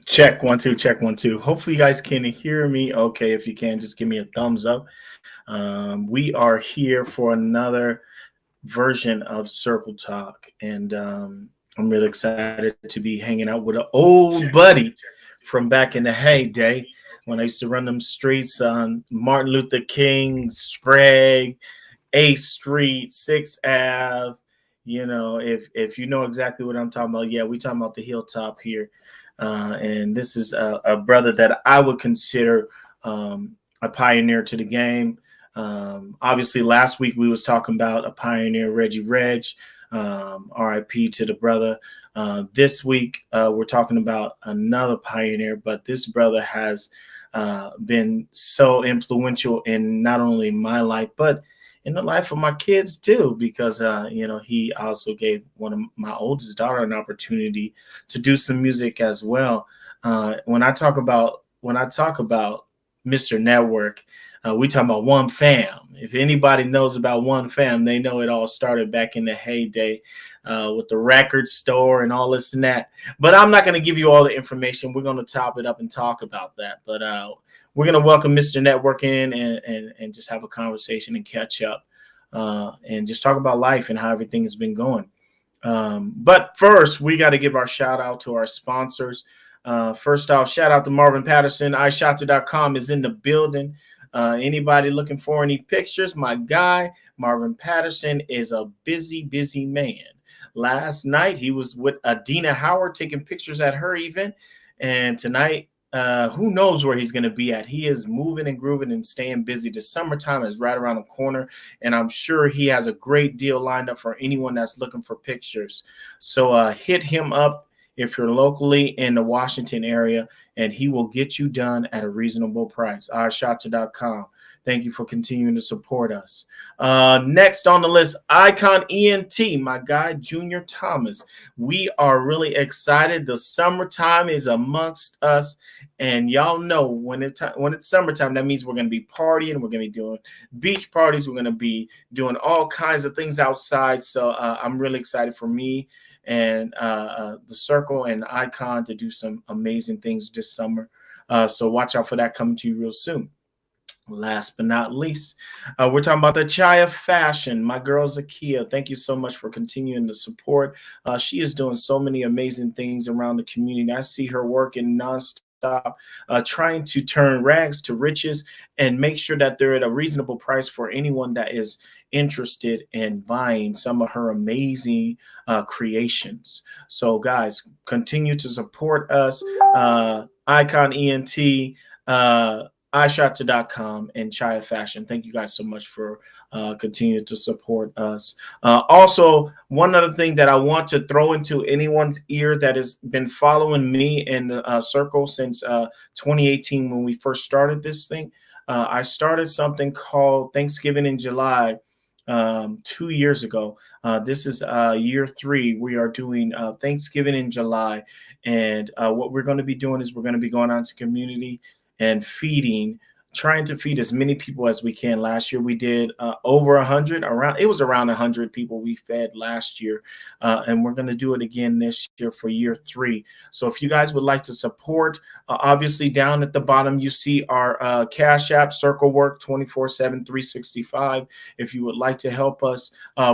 Check 1 2, check 1 2. Hopefully, you guys can hear me. Okay, if you can, just give me a thumbs up. We are here for another version of Circle Talk, and I'm really excited to be hanging out with an old buddy from back in the heyday when I used to run them streets on Martin Luther King, Sprague, 8th Street, 6th Ave. If you know exactly what I'm talking about, yeah, we talking about the hilltop here. And this is a brother that I would consider a pioneer to the game. Obviously, last week we was talking about a pioneer, Reggie Reg. RIP to the brother. This week we're talking about another pioneer, but this brother has been so influential in not only my life, but in the life of my kids too, because he also gave one of my oldest daughter an opportunity to do some music as well. When I talk about Mr. Network, we talking about One Famm. If anybody knows about One Famm, they know it all started back in the heyday with the record store and all this and that. But I'm not going to give you all the information. We're going to top it up and talk about that. But we're going to welcome Mr. Network in and just have a conversation and catch up and just talk about life and how everything has been going. But first, we got to give our shout out to our sponsors. First off, shout out to Marvin Patterson. iShotter.com is in the building. Anybody looking for any pictures? My guy, Marvin Patterson, is a busy, busy man. Last night, he was with Adina Howard taking pictures at her event. And tonight, who knows where he's going to be at. He is moving and grooving and staying busy. The summertime is right around the corner, and I'm sure he has a great deal lined up for anyone that's looking for pictures. So hit him up if you're locally in the Washington area, and he will get you done at a reasonable price. iShotter.com. Thank you for continuing to support us. Next on the list, Icon ENT, my guy, Junior Thomas. We are really excited. The summertime is amongst us. And y'all know when it's summertime, that means we're going to be partying. We're going to be doing beach parties. We're going to be doing all kinds of things outside. So I'm really excited for me and the Circle and Icon to do some amazing things this summer. So watch out for that coming to you real soon. Last but not least, we're talking about the Chaya Fashion. My girl Zakia, thank you so much for continuing to support. She is doing so many amazing things around the community. I see her working nonstop, trying to turn rags to riches and make sure that they're at a reasonable price for anyone that is interested in buying some of her amazing creations. So, guys, continue to support us. Icon ENT. iShotto.com and Chaya Fashion. Thank you guys so much for continuing to support us. Also, one other thing that I want to throw into anyone's ear that has been following me in the Circle since 2018 when we first started this thing. I started something called Thanksgiving in July 2 years ago. This is year 3. We are doing Thanksgiving in July. And what we're going to be doing is we're going to be going out to community and trying to feed as many people as we can. Last year we did over 100. It was around 100 people we fed last year, and we're going to do it again this year for year 3. So if you guys would like to support, obviously down at the bottom you see our Cash App, Circle Work 24/7 365. If you would like to help us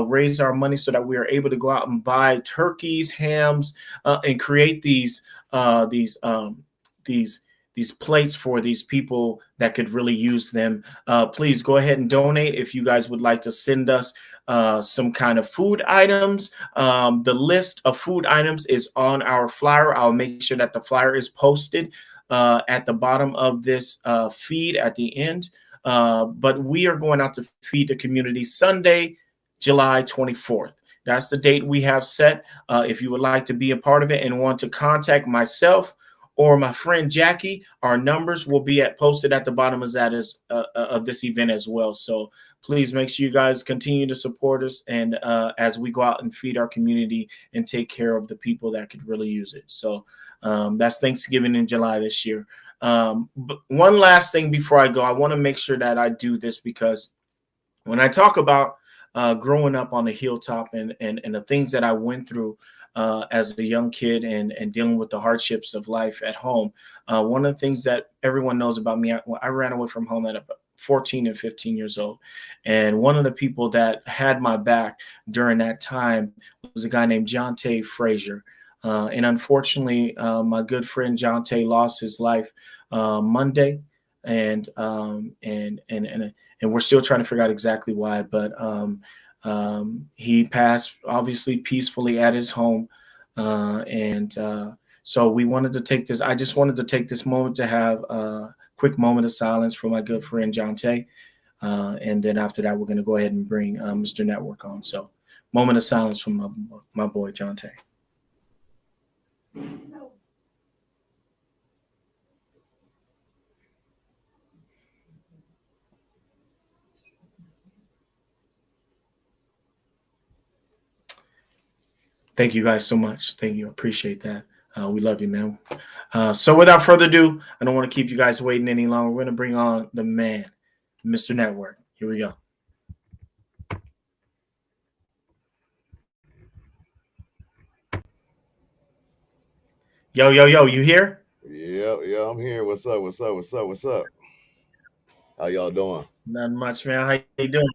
raise our money so that we are able to go out and buy turkeys, hams, and create these plates for these people that could really use them. Please go ahead and donate if you guys would like to send us some kind of food items. The list of food items is on our flyer. I'll make sure that the flyer is posted at the bottom of this feed at the end. But we are going out to feed the community Sunday, July 24th. That's the date we have set. If you would like to be a part of it and want to contact myself or my friend Jackie, our numbers will be posted at the bottom of this event as well. So please make sure you guys continue to support us and as we go out and feed our community and take care of the people that could really use it. So that's Thanksgiving in July this year. But one last thing before I go, I want to make sure that I do this because when I talk about growing up on the hilltop and the things that I went through, as a young kid and dealing with the hardships of life at home. One of the things that everyone knows about me, I ran away from home at about 14 and 15 years old. And one of the people that had my back during that time was a guy named Jonte Frazier. And unfortunately, my good friend Jonte lost his life Monday, and we're still trying to figure out exactly why. But he passed obviously peacefully at his home, so we wanted to take this. I just wanted to take this moment to have a quick moment of silence for my good friend Jonte, and then after that, we're going to go ahead and bring Mr. Network on. So, moment of silence from my boy Jonte. Thank you guys so much. Thank you. Appreciate that. We love you, man. So without further ado, I don't want to keep you guys waiting any longer. We're going to bring on the man, Mr. Network. Here we go. Yo, you here? Yeah, I'm here. What's up? How y'all doing? Not much, man. How you doing?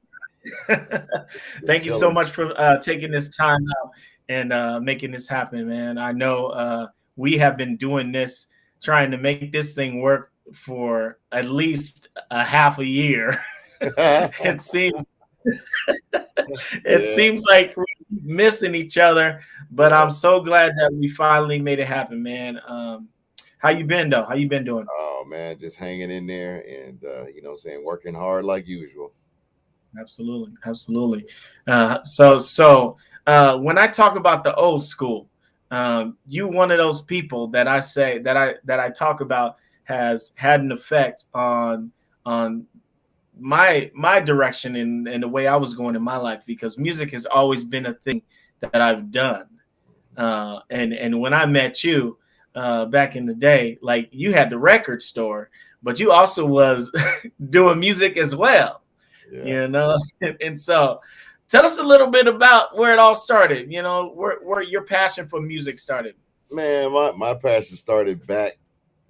Just Thank you so chilling. much for taking this time out and making this happen, man. I know we have been doing this, trying to make this thing work for at least a half a year. It seems it Yeah, seems like we're missing each other, but yeah. I'm so glad that we finally made it happen, man. How you been though? How you been doing? Oh man, just hanging in there and working hard like usual. Absolutely, absolutely. So when I talk about the old school, you one of those people that I say that I talk about has had an effect on my direction and the way I was going in my life, because music has always been a thing that I've done. And when I met you back in the day, like you had the record store, but you also was doing music as well, Yeah. you know. And so tell us a little bit about where it all started, where your passion for music started. Man, my passion started back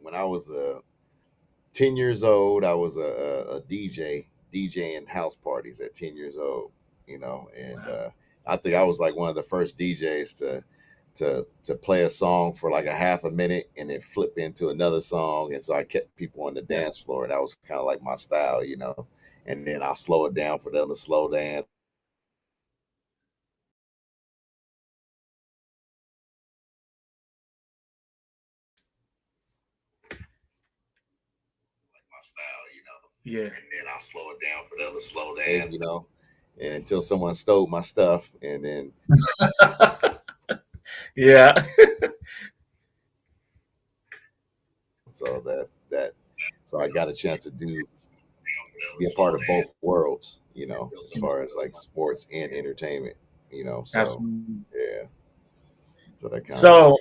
when I was 10 years old. I was a DJ in house parties at 10 years old, and Wow. I think I was like one of the first DJs to play a song for like a half a minute and then flip into another song. And so I kept people on the Yeah. dance floor, and that was kind of like my style. And then I'll slow it down for them to slow dance. My style. Yeah. And then I'll slow it down for them to slow down. And until someone stole my stuff, and then Yeah. so so I got a chance to be a part of both worlds, as far as like sports and entertainment. So Absolutely. yeah, so that kind of So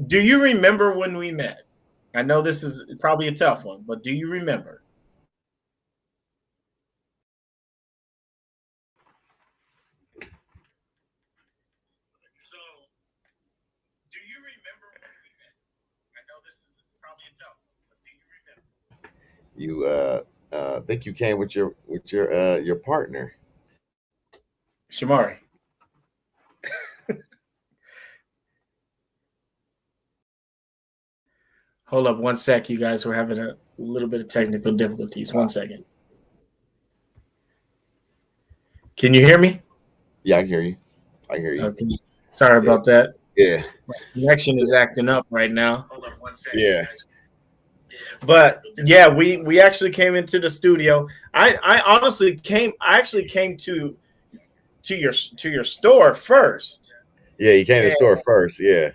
do you remember when we met? I know this is probably a tough one, but do you remember? So, do you remember when we met? I know this is probably a tough one, but do you remember? you think you came with your partner. Shamari. Hold up one sec, you guys. We're having a little bit of technical difficulties. Uh, 1 second. Can you hear me? yeah, I can hear you. I can hear you. Okay. Sorry Yeah, about that. yeah, My connection is acting up right now. Hold up one second, you yeah, guys. But yeah, we actually came into the studio. I honestly came. I actually came to your store first. yeah. You came to the store first. Yeah,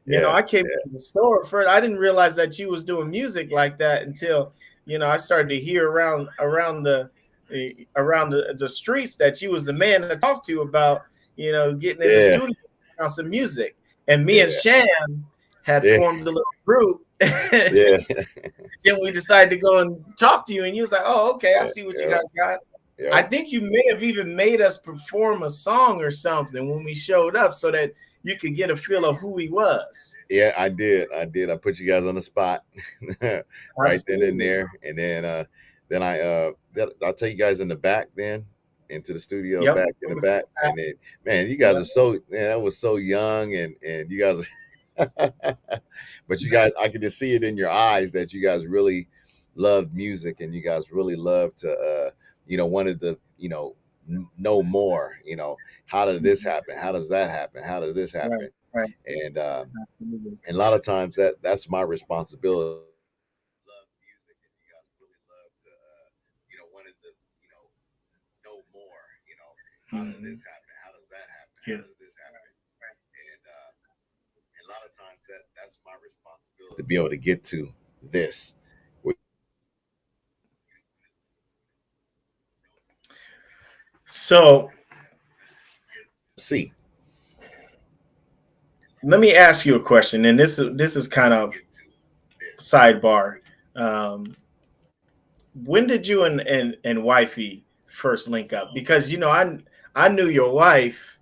yeah, I came yeah, to the store first. I didn't realize that you was doing music like that until I started to hear around the streets that you was the man to talk to about getting in the yeah, studio on some music. And me and yeah, Shan had yeah, formed a little group. yeah, Then we decided to go and talk to you, and you was like, "Oh, okay, I yeah, see what you yeah, guys got." I yeah. think you may have even made us perform a song or something when we showed up, so that you could get a feel of who he was. Yeah, I did. I did. I put you guys on the spot right then and Absolutely. there, and then I'll take you guys in the back, then into the studio, Yep. back in the back, and then man, you guys Yep. are so man, that was so young, and you guys, but you guys, I could just see it in your eyes that you guys really loved music, and you guys really loved to, wanted to, know more. How did this Mhm. happen? How does that happen? How does this Right. happen? Right. And Absolutely. and a lot of times that's my responsibility. Love music, and you guys really love to, wanted to, know more. How did Hmm. this happen? How does that happen? How Yeah. does this happen? And a lot of times that's my responsibility to be able to get to this. So See, let me ask you a question, and this is kind of sidebar. Um, when did you and wifey first link up? Because I knew your wife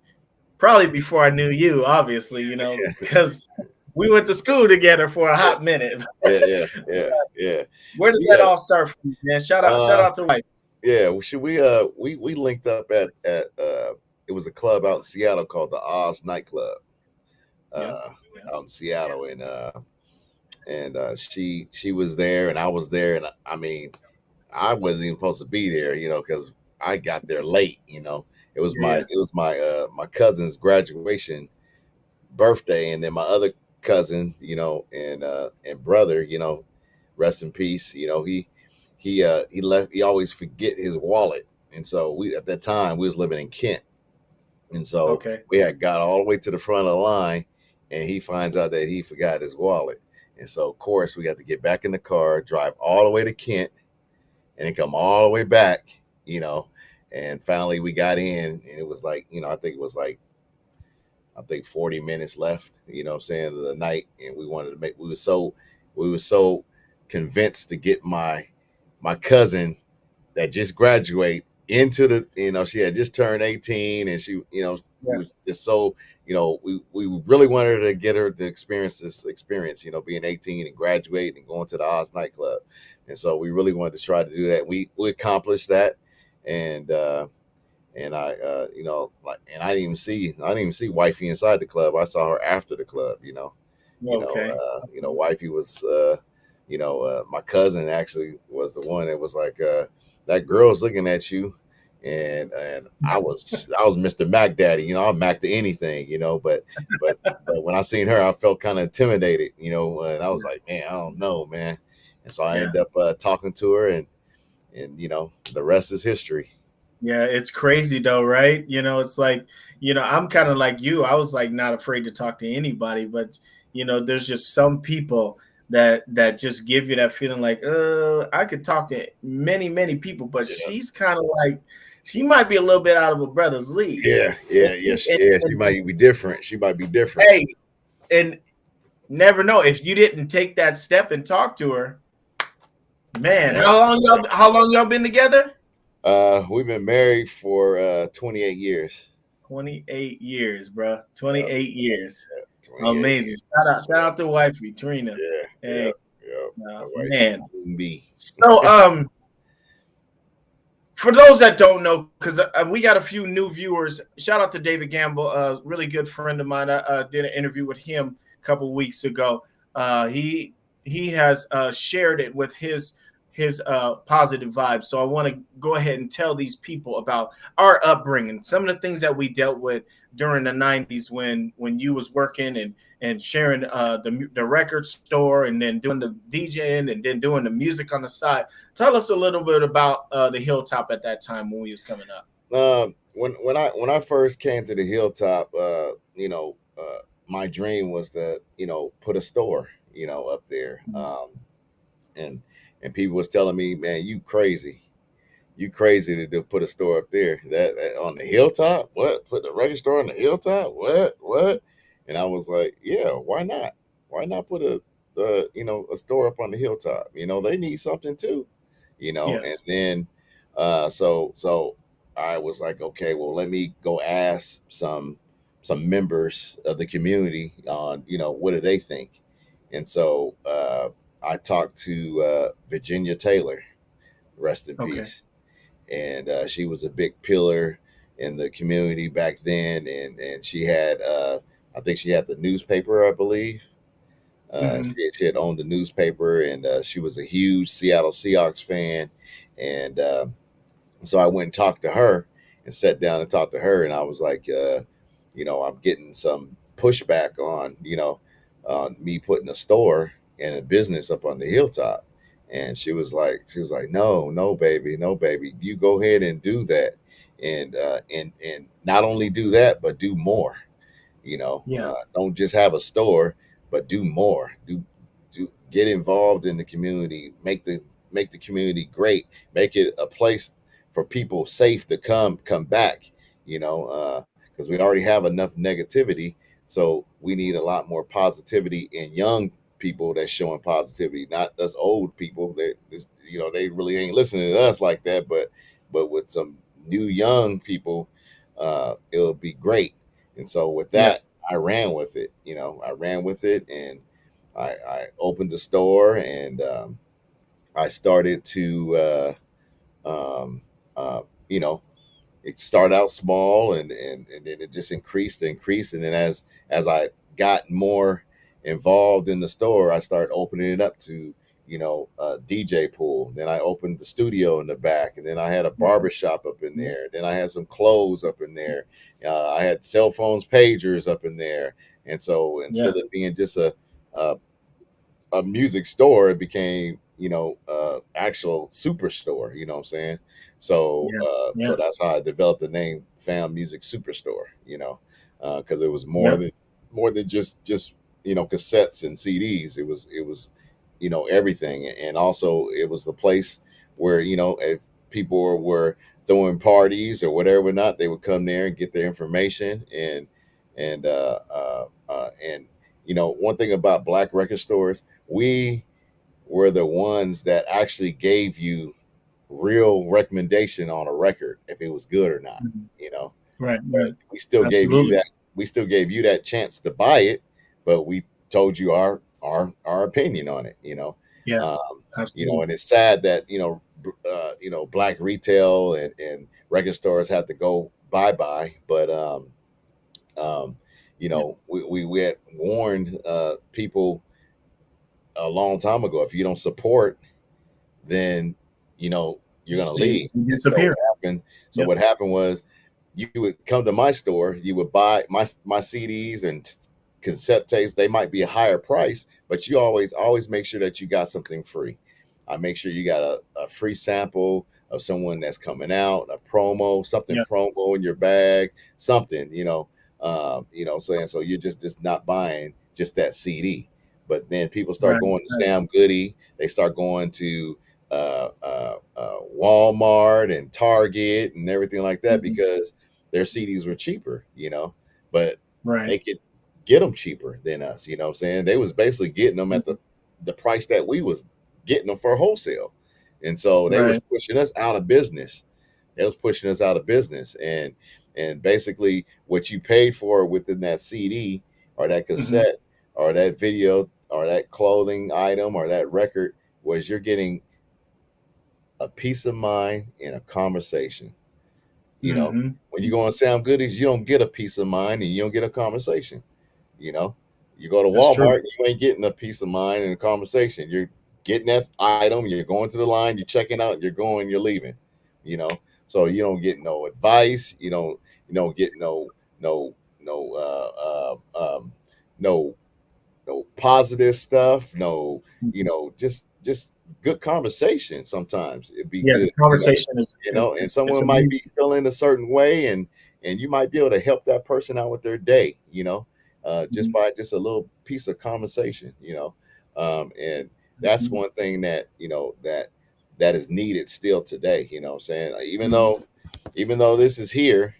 probably before I knew you, obviously, because we went to school together for a hot minute. yeah, yeah, yeah, yeah. Where did We that all start from, man? Shout uh out to wife. yeah, we linked up at it was a club out in Seattle called the Oz nightclub. Yeah, Uh yeah. Out in Seattle, and she was there and I was there, and I mean I wasn't even supposed to be there, because I got there late. Yeah. It was my cousin's graduation birthday, and then my other cousin, and brother, rest in peace. He left. He always forget his wallet, and so we at that time we was living in Kent, and so Okay. we had got all the way to the front of the line, and he finds out that he forgot his wallet, and so of course we got to get back in the car, drive all the way to Kent, and then come all the way back, you know. And finally we got in, and it was like, I think it was like, I think 40 minutes left, what I'm saying, of the night. And we wanted to make, we were so convinced to get my cousin that just graduate into the, she had just turned 18, and she, we Yeah. was just so, we really wanted to get her to experience this experience, being 18 and graduating and going to the Oz nightclub. And so we really wanted to try to do that. We accomplished that. And and I like, and I didn't even see wifey inside the club. I saw her after the club. Okay. Wifey was my cousin actually was the one that was like, that girl's looking at you. And I was Mr. Mac Daddy. I'm Mac to anything. But when I seen her, I felt kind of intimidated. And I was like, man, I don't know, man. And so I Yeah. ended up talking to her, and the rest is history. Yeah, it's crazy though, right? It's like, I'm kind of like you. I was like not afraid to talk to anybody, but there's just some people that just give you that feeling like, I could talk to many, many people, but Yeah. she's kind of like she might be a little bit out of a brother's league. Yeah, And, yeah, yes, and, yeah. She and, might be different. She might be different. hey, and never know if you didn't take that step and talk to her, man. Yeah. How long y'all been together? We've been married for 28 years. 28 years, bro. Yeah, 28 years. 28. Amazing. Shout out to wifey, Trina. Yeah, yeah, Hey, yeah. My wife, man. me. So, for those that don't know, because we got a few new viewers, shout out to David Gamble, a really good friend of mine. I did an interview with him a couple weeks ago. He has shared it with his positive vibes. So I want to go ahead and tell these people about our upbringing, some of the things that we dealt with during the '90s when you was working and sharing the record store and then doing the DJing and then doing the music on the side. Tell us a little bit about the Hilltop at that time when we was coming up. When I first came to the Hilltop, my dream was to put a store up there, and people was telling me, man, you crazy to put a store up there, that on the Hilltop. What, put the record store on the Hilltop? What? And I was like, yeah, why not put a store up on the Hilltop? They need something too. And Yes. then so I was like, okay, well, let me go ask some members of the community on, what do they think. And so I talked to Virginia Taylor, rest in Okay. peace, and she was a big pillar in the community back then, and she had I think she had the newspaper, I believe. Hmm. She had owned the newspaper, and she was a huge Seattle Seahawks fan. And so I went and talked to her and sat down and talked to her. And I was like, I'm getting some pushback on, on me putting a store and a business up on the hilltop. And she was like, no, no, baby, no, baby, you go ahead and do that. And not only do that, but do more. Yeah. Don't just have a store, but do more. Do get involved in the community. Make the community great. Make it a place for people safe to come back. Because we already have enough negativity, so we need a lot more positivity in young people that's showing positivity, not us old people that they really ain't listening to us like that. But with some new young people, it'll be great. And so with Yeah. that, I ran with it. I ran with it, and I opened the store, and I started to, um, uh, you know, it started out small, and then it just increased, and then as I got more involved in the store, I started opening it up to a DJ pool. Then I opened the studio in the back, and then I had a barber shop up in there. Then I had some clothes up in there. I had cell phones, pagers up in there. And so Yeah. instead of being just a a music store, it became actual superstore. You know what I'm saying? So Yeah. so Yeah. that's how I developed the name Fam Music Superstore. Because it was Yeah. more than just cassettes and CDs. It was everything, and also it was the place where if people were throwing parties or whatever not, they would come there and get their information. And one thing about black record stores, we were the ones that actually gave you real recommendation on a record if it was good or not. Mhm. You know, Right. but Right. we still gave you Absolutely. that. We still gave you that chance to buy it, but we told you our opinion on it. Yeah. Um, Absolutely. and it's sad that black retail and record stores had to go bye bye, but um, Yeah. we had warned people a long time ago. If you don't support, then you're gonna They leave. And so disappear. Yep. what happened was, you would come to my store, you would buy my CDs and cassette tapes. They might be a higher price, but you always make sure that you got something free. I make sure you got a free sample of someone that's coming out, a promo, something Yeah. promo in your bag, something, saying, so you're just not buying just that CD. But then people start Right. going to Right. Sam Goody, they start going to Walmart and Target and everything like that, Mhm. because their CDs were cheaper, but Right. they could get them cheaper than us. You know what I'm saying? They was basically getting them at Mhm. the price that we was getting them for wholesale. And so they was Right. pushing us out of business. They was pushing us out of business. And basically what you paid for within that CD or that Hmm. cassette or that video or that clothing item or that record was, you're getting a peace of mind in a conversation. You know, Hmm. when you go on Sound Goodies, you don't get a peace of mind and you don't get a conversation. You know, you go to That's true. Walmart, you ain't getting a peace of mind and a conversation. You're getting that item, you're going to the line, you're checking out, you're going, you're leaving. You know, so you don't get no advice. You don't get no no no no positive stuff, no, just good conversation. Sometimes it'd be Yeah. The good, conversation is and it's someone might amazing. be feeling a certain way, and you might be able to help that person out with their day, just Hmm. by just a little piece of conversation. And that's Hmm. one thing that that is needed still today. You know what I'm saying? Like, even Hmm. though this is here,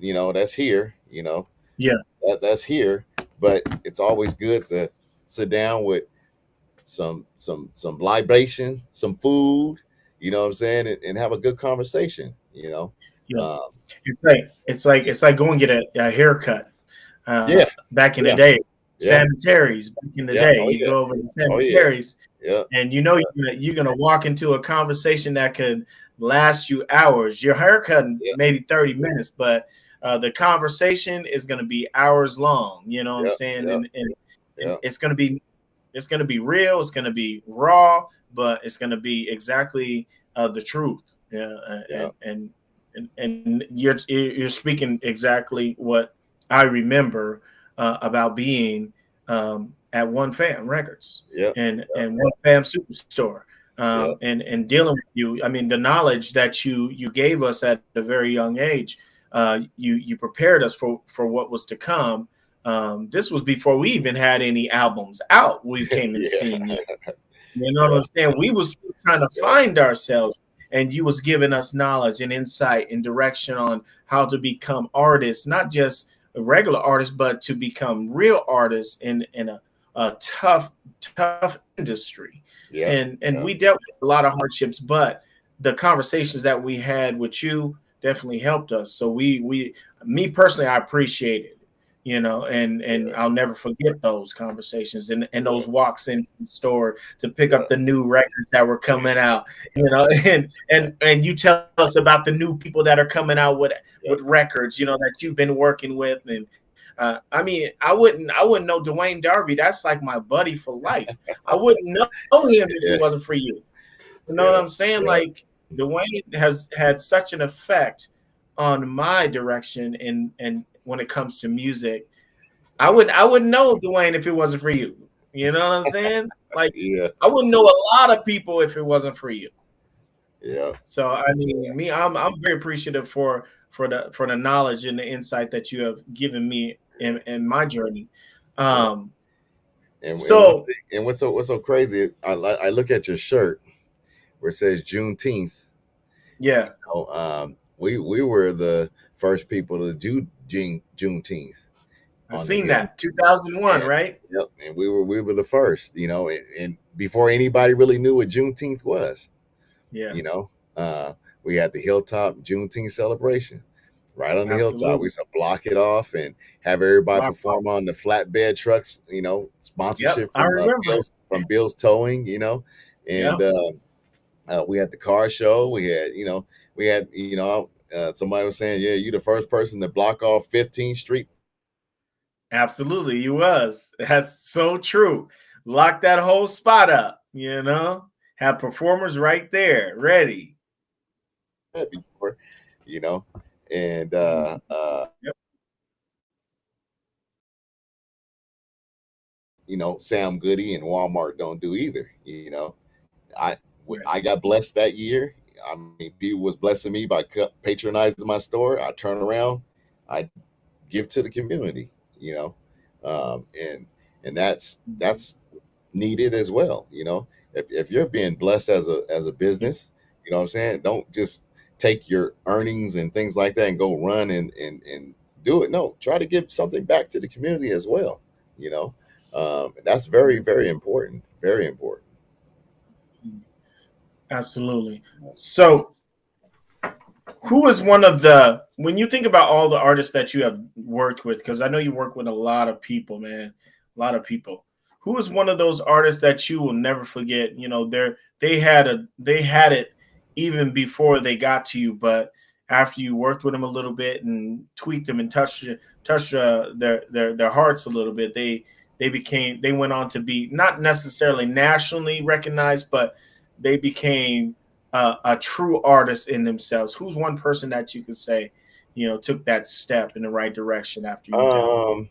that's here, Yeah. that's here, but it's always good to sit down with some libation, some food, you know what I'm saying, and have a good conversation. Yeah. Um, It's like going get a haircut. Yeah, back in the yeah, day. yeah, Sam and Terry's back in the yeah. day. Oh You yeah, go over to Sam oh and yeah, Terry's, yeah, and you know you're gonna walk into a conversation that could last you hours. Your haircut yeah, maybe 30 minutes, but the conversation is gonna be hours long. You know what I'm yeah, saying? yeah, And yeah, it's gonna be real. It's gonna be raw, but it's gonna be exactly the truth. Yeah, yeah, and you're speaking exactly what I remember about being at One Fam Records yeah, and One Fam Superstore. yeah, And dealing with you, I mean, the knowledge that you gave us at a very young age, you prepared us for what was to come. This was before we even had any albums out. We came and yeah, seen you. You know what yeah, I'm saying? We was still trying to yeah, find ourselves, and you was giving us knowledge and insight and direction on how to become artists, not just regular artists, but to become real artists in a tough industry. yeah, And yeah, we dealt with a lot of hardships, but the conversations that we had with you definitely helped us. So we me personally, I appreciate it, and yeah, I'll never forget those conversations and yeah, those walks into the store to pick yeah, up the new records that were coming out, and you tell us about the new people that are coming out yeah, with records, that you've been working with. And I mean, I wouldn't know Dwayne Darby. That's like my buddy for life. I wouldn't know him if it yeah, wasn't for you. You know what yeah, I'm saying? yeah, Like, Dwayne has had such an effect on my direction and when it comes to music. I wouldn't know Dwayne if it wasn't for you. You know what I'm saying? Like, yeah, I wouldn't know a lot of people if it wasn't for you. yeah, So I yeah, mean, I'm very apprecitive for the knowledge and the insight that you have given me in my journey. yeah. Um, And one so thing, and what's so crazy? I look at your shirt where it says Juneteenth. yeah, We were the first people to do Juneteenth I on the seen hill. that 2001, And right? yep, and we were the first, and before anybody really knew what Juneteenth was, Yeah, you know, uh, we had the hilltop Juneteenth celebration right on the hilltop. We absolutely. used to block it off and have everybody Block off. perform on the flatbed trucks, Yep, sponsorship I from remember it. Bill's Towing, and Yep, we had the car show. Somebody was saying, yeah, you the first person to block off 15th Street. absolutely. You was. That's so true. Lock that whole spot up. Have performers right there, ready. Before, you know, and Mhm. Yep, Sam Goody and Walmart don't do either. I right. I got blessed that year. I mean, people was blessing me by patronizing my store. I turn around, I give to the community. You know, and Mhm. that's needed as well. If you're being blessed as a business, you know what I'm saying. Don't just take your earnings and things like that and go run and do it. No, try to give something back to the community as well. You know, that's very very important. Very important. Absolutely. So, who is one of the when you think about all the artists that you have worked with? Because I know you work with a lot of people, man, a lot of people. Who is one of those artists that you will never forget? They had it even before they got to you, but after you worked with them a little bit and tweaked them and touched their hearts a little bit, they went on to be not necessarily nationally recognized, but they became a true artist in themselves. Who's one person that you could say, took that step in the right direction after you dealt with? Um,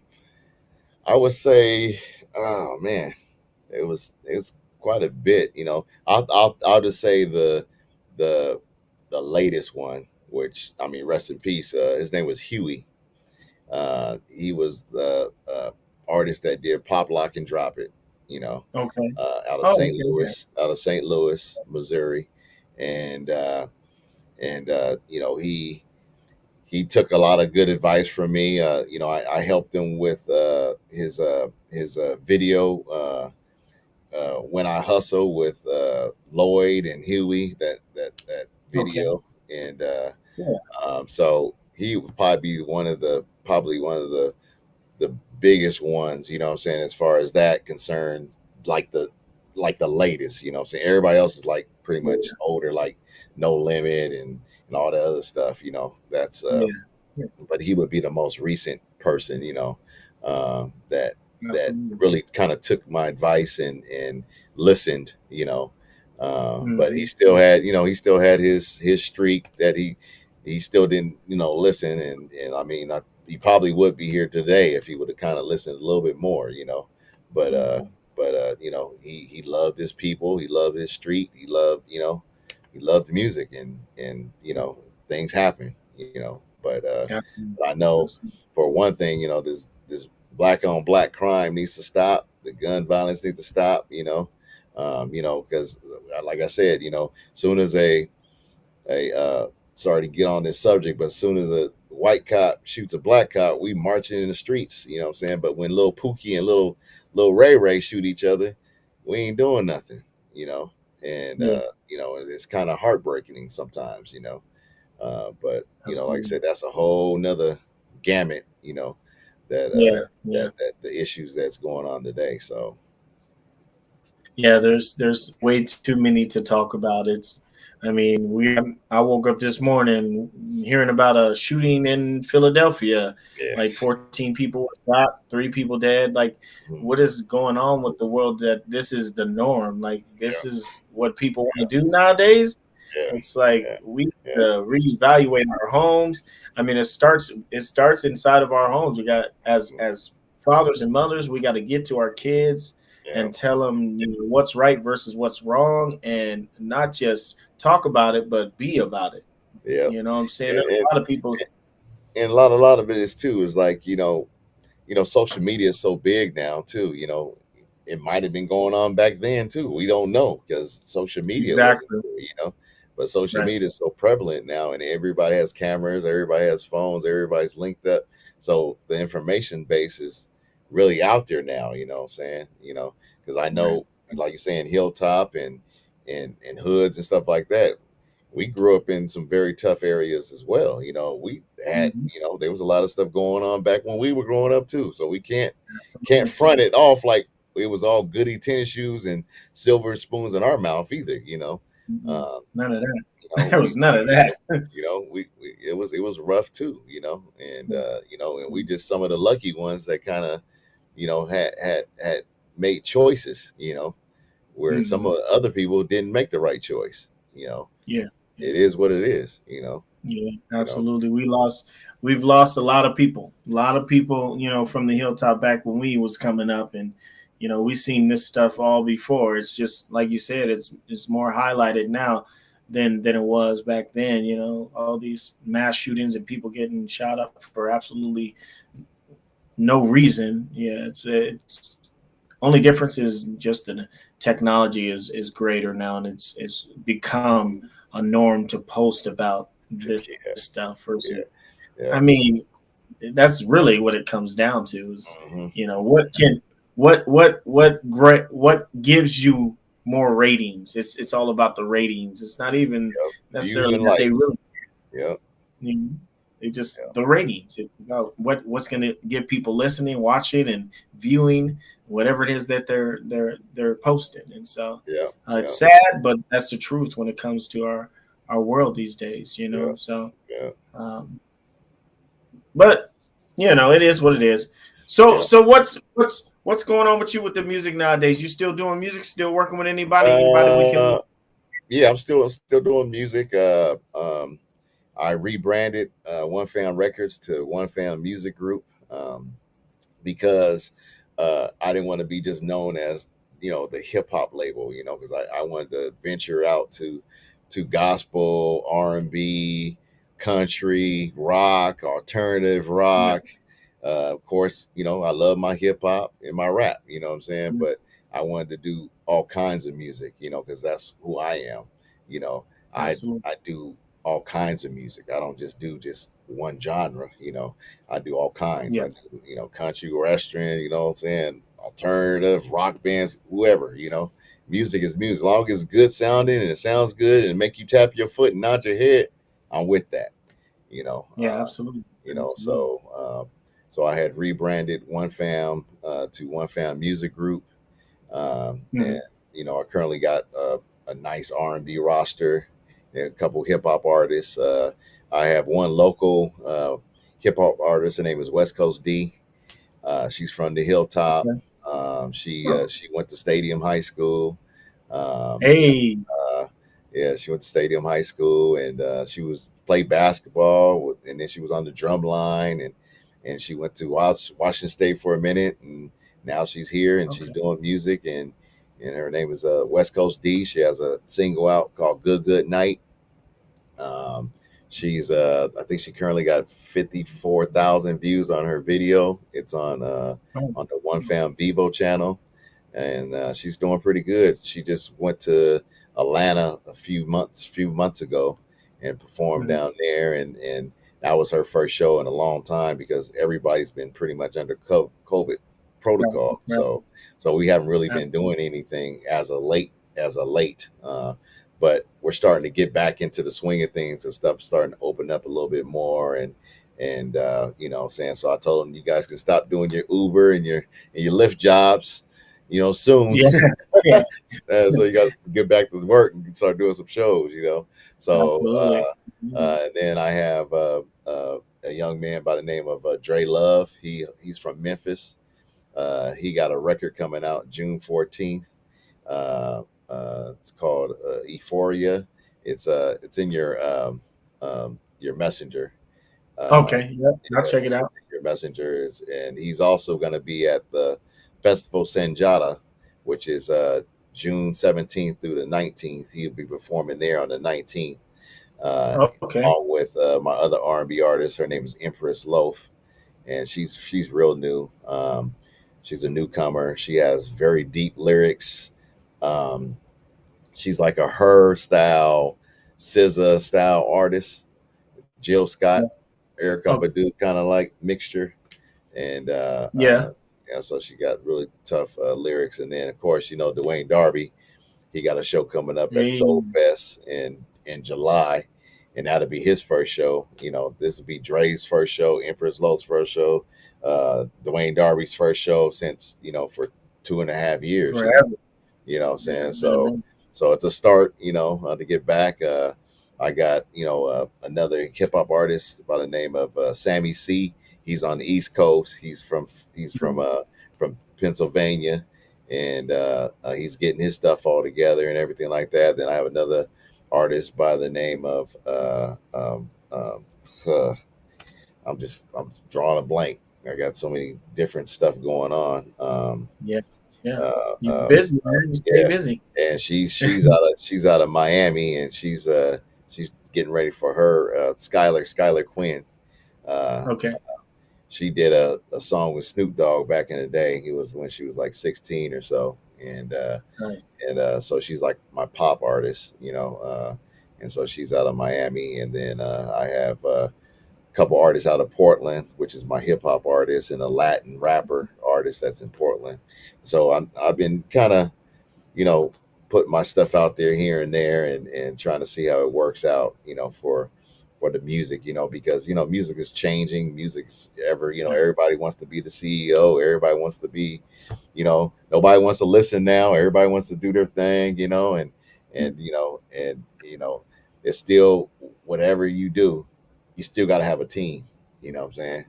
I would say, oh man, it was quite a bit. I'll just say the the latest one, which I mean, rest in peace. His name was Huey. He was the artist that did Pop Lock and Drop It. You know, Okay. out of Oh, St. okay. Yeah. Louis, Missouri, and he took a lot of good advice from me. I helped him with his video when I hustle with Lloyd and Huey, that Okay. video, and Yeah. so he would probably be one of the the biggest ones, you know what I'm saying, as far as that concerned, like the like the latest, you know what I'm saying. Everybody else is like pretty much Yeah, older, like No Limit and all the other stuff, you know. That's yeah, yeah, but he would be the most recent person, you know, that that absolutely. really kind of took my advice and listened, you know. But he Hmm. still had, you know, he still had his streak that he still didn't, you know, listen. And I mean, he probably would be here today if he would have kind of listened a little bit more, you know. But Hmm. you know, he loved his people, he loved his street, he loved, you know, he loved the music, and you know, things happen, you know. Absolutely. But I know Absolutely. for one thing, you know, this black on black crime needs to stop. The gun violence needs to stop. You know, because like I said, you know, soon as a sorry to get on this subject, but as soon as a white cop shoots a black cop, we marching in the streets. You know what I'm saying? But when little Pookie and little Ray Ray shoot each other, we ain't doing nothing. You know, and Yeah, you know, it's kind of heartbreaking sometimes. You know, but you know, like I absolutely. said, that's a whole nother gamut. You know, that Yeah, yeah. that the issues that's going on today. So Yeah, there's way too many to talk about. It's, I mean, I woke up this morning hearing about a shooting in Philadelphia. Like yes, 14 people were shot, 3 people dead. Like, mhm, what is going on with the world that this is the norm? Like, this yeah, is what people want to do nowadays. yeah, It's like yeah, we need yeah, to reevaluate our homes. I mean, it starts inside of our homes. We got, mhm, as fathers and mothers, we got to get to our kids yeah, and tell them, what's right versus what's wrong, and not just talk about it, but be about it. yeah. You know what I'm saying? And, There's a lot of people. and a lot of it is too is like, you know, social media is so big now too. You know, it might have been going on back then too. We don't know because social media wasn't Exactly. there, you know. But social Right. media is so prevalent now, and everybody has cameras, everybody has phones, everybody's linked up. So the information base is really out there now. You know what I'm saying? You know, because I Right. know, like you're saying, Hilltop and hoods and stuff like that. We grew up in some very tough areas as well. You know, we had, Hmm. you know, there was a lot of stuff going on back when we were growing up too. So we can't front it off like it was all goody tennis shoes and silver spoons in our mouth either. You know, Mhm. um, None of that. you know, There was none of that. you know, it was rough too. You know, and you know, and we just some of the lucky ones that kind of, you know, had made choices. You know, where some Hmm. of the other people didn't make the right choice. You know, Yeah. Yeah. it is what it is. Yeah, You know, absolutely. We've lost a lot of people. A lot of people, from the hilltop back when we was coming up, and we seen this stuff all before. It's just like you said, it's more highlighted now than it was back then. All these mass shootings and people getting shot up for absolutely no reason. Yeah, it's only difference is just the technology is greater now, and it's become a norm to post about this yeah, stuff versus, yeah, yeah. I mean, that's really what it comes down to is, Hmm. what can what gives you more ratings. It's all about the ratings. It's not even Yep. Views necessarily and that they likes. really, Yep. you know, it just Yeah. the ratings. It's about what's going to get people listening, watching, and viewing whatever it is that they're posting. And so Yeah. it's Yeah. sad, but that's the truth when it comes to our world these days. Yeah. So, Yeah. um, but it is what it is. So Yeah. so what's going on with you with the music nowadays? You still doing music? Still working with anybody? Anybody we can Uh, look? yeah. I'm still doing music. I rebranded One Fam Records to One Fam Music Group. Because I didn't want to be just known as, you know, the hip hop label, you know, because I wanted to venture out to gospel, R&B, country, rock, alternative Yeah. rock. Of course, you know, I love my hip hop and my rap, you know what I'm saying? Yeah, But I wanted to do all kinds of music, you know, because that's who I am. You know, I absolutely. I do all kinds of music. I don't just do just one genre, you know. I do all kinds. I Yeah. do, you know, country, western, you know what I'm saying, alternative, rock bands, whoever, you know. Music is music. As long as it's good sounding and it sounds good and make you tap your foot and nod your head, I'm with that, you know. Yeah, absolutely. You know, Absolutely. so So I had rebranded One Famm to One Famm Music Group, and Mhm. I currently got a nice R&B roster, and a couple hip hop artists. I have one local hip hop artist. Her name is West Coast D. She's from the Hilltop. Okay. She went to Stadium High School. Um, Hey. uh, yeah, she went to Stadium High School, and she was played basketball, and then she was on the drum line, and she went to Washington State for a minute, and now she's here and she's Okay. doing music, and her name is West Coast D. She has a single out called Good Good Night. Um, she's I think she currently got 54,000 views on her video. It's Oh, on the One Fam Vivo channel, and she's doing pretty good. She just went to Atlanta a few months ago and performed mhm. down there, and that was her first show in a long time because everybody's been pretty much under COVID Right. protocol. Right. So we haven't really been Absolutely. doing anything as a late. But we're starting to get back into the swing of things, and stuff starting to open up a little bit more, and saying, so I told them, you guys can stop doing your Uber and your Lyft jobs, soon. Yeah. Yeah. So you got to get back to work and start doing some shows. So Absolutely. Mhm. and then I have a young man by the name of Dre Love. He's from Memphis. He got a record coming out June 14th. It's called Euphoria. It's in your messenger. Okay. Yep. I'll Yeah, check it it's out. your messengers, and he's also going to be at the Festival Senjata, which is June 17th through the 19th. He'll be performing there on the 19th, uh, Okay. along with my other R&B artist. Her name is Empress Loaf, and she's real new. She's a newcomer. She has very deep lyrics. Um, she's like a her style, SZA style artist. Jill Scott, Yeah. Erica Okay. Badu kind of like mixture, and Yeah. yeah, so she got really tough lyrics. And then of course, Dwayne Darby, he got a show coming up at Hey. Soul Fest in July, and that'll be his first show. This will be Dre's first show, Empress Lowe's first show, Dwayne Darby's first show since for 2.5 years. Forever. What I'm saying? It's been a minute. So it's a start, to get back. I got, another hip hop artist by the name of Sammy C. He's on the East Coast. He's from Mhm. from Pennsylvania, and he's getting his stuff all together and everything like that. Then I have another artist by the name of uh, I'm drawing a blank. I got so many different stuff going on. Yeah. Yeah. You're Uh, busy, man. You stay yeah, busy. and she's out of Miami, and she's getting ready for her Skylar Quinn. Uh, Okay. she did a song with Snoop Dogg back in the day. It was when she was like 16 or so, Nice. and so she's like my pop artist, and so she's out of Miami, and then I have a couple artists out of Portland, which is my hip hop artist, and a Latin rapper artist that's in Portland. So I've been kind of you know, putting my stuff out there here and there, and trying to see how it works out, for the music, because music is changing. Music's ever, Yeah. everybody wants to be the CEO. Everybody wants to be, nobody wants to listen now. Everybody wants to do their thing, and it's still whatever you do, you still got to have a team. You know what I'm saying?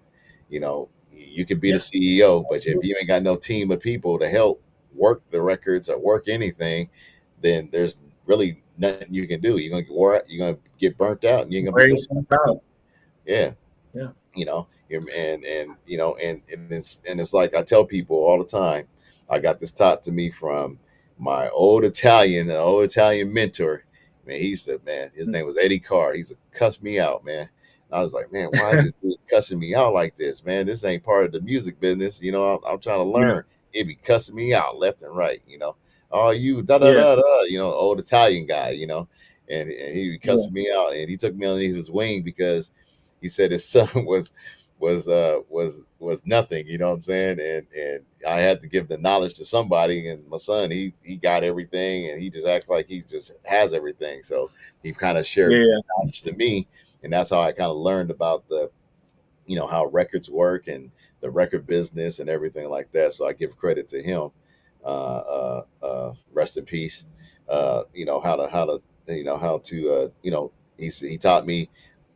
You could be the Yeah. CEO, but if Absolutely. you ain't got no team of people to help work the records or work anything, then there's really nothing you can do. You're gonna get wore out, you're gonna get burnt out, and you ain't gonna be Wear doing yourself nothing. out. Yeah, Yeah. and it's like I tell people all the time. I got this taught to me from my old Italian mentor. Man, he said, man, his Mm. name was Eddie Carr. He used to cuss me out, man. And I was like, man, why is this dude cussing me out like this, man? This ain't part of the music business. I'm trying to Yeah. learn. He'd be cussing me out left and right. Oh, you da da Yeah. da da, old Italian guy. And he would Yeah. cuss me out, and he took me underneath his wing because he said his son was nothing, you know what I'm saying? And I had to give the knowledge to somebody, and my son, he got everything, and he just acts like he just has everything. So he kind of shared Yeah. knowledge to me, and that's how I kind of learned about the how records work, and the record business and everything like that. So I give credit to him. Rest in peace. How to he taught me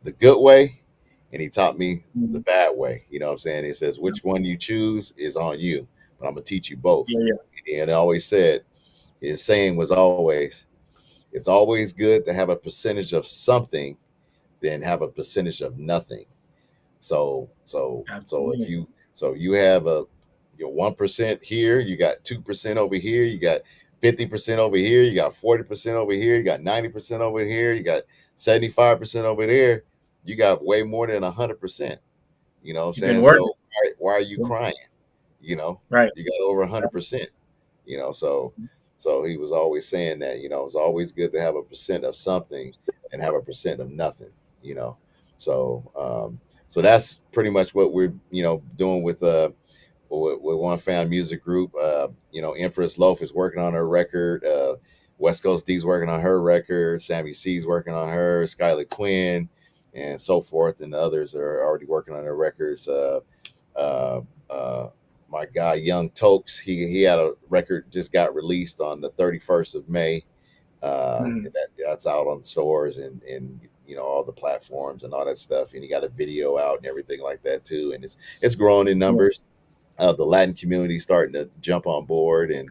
the good way, and he taught me the Mhm. bad way. You know what I'm saying? He says Yeah, which one you choose is on you, but I'm gonna teach you both. yeah, yeah. And he always said, his saying was always, it's always good to have a percentage of something than have a percentage of nothing. So if Absolutely. you have a 1% here, you got 2% over here, you got 50% over here, you got 40% over here, you got 90% over here, you got 75% over there, you got way more than 100%. You know what I'm You've been saying? working. So why are you Yeah. crying? You know, Right. you got over 100%. So he was always saying that, it's always good to have a percent of something and have a percent of nothing, you know. So so that's pretty much what we're, doing with One Fam Music Group. Empress Loaf is working on her record. West Coast D's working on her record. Sammy C's working on her. Skylar Quinn, and so forth, and the others are already working on their records. Uh, uh, my guy Young Tokes, he had a record just got released on the 31st of May. Mhm. That's out on stores and all the platforms and all that stuff. And he got a video out and everything like that too. And it's growing in Yeah, numbers. The Latin community starting to jump on board and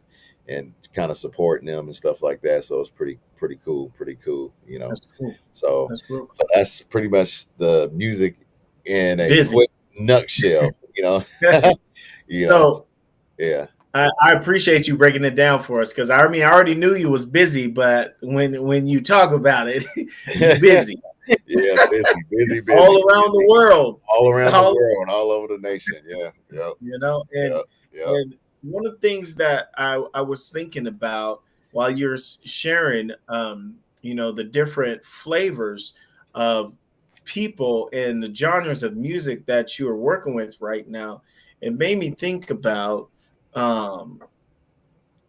kind of supporting them and stuff like that. So it's pretty cool. that's cool. So That's real so that's pretty much the music in a busy. quick nutshell. You know, So yeah. I appreciate you breaking it down for us because I mean I already knew you was busy, but when you talk about it, you busy Yeah, busy, busy, busy, all around the busy, world. all around the All world, all over the nation. Yeah, yep, and yep, yep. and one of the things that I was thinking about while you're sharing the different flavors of people and the genres of music that you are working with right now, it made me think about um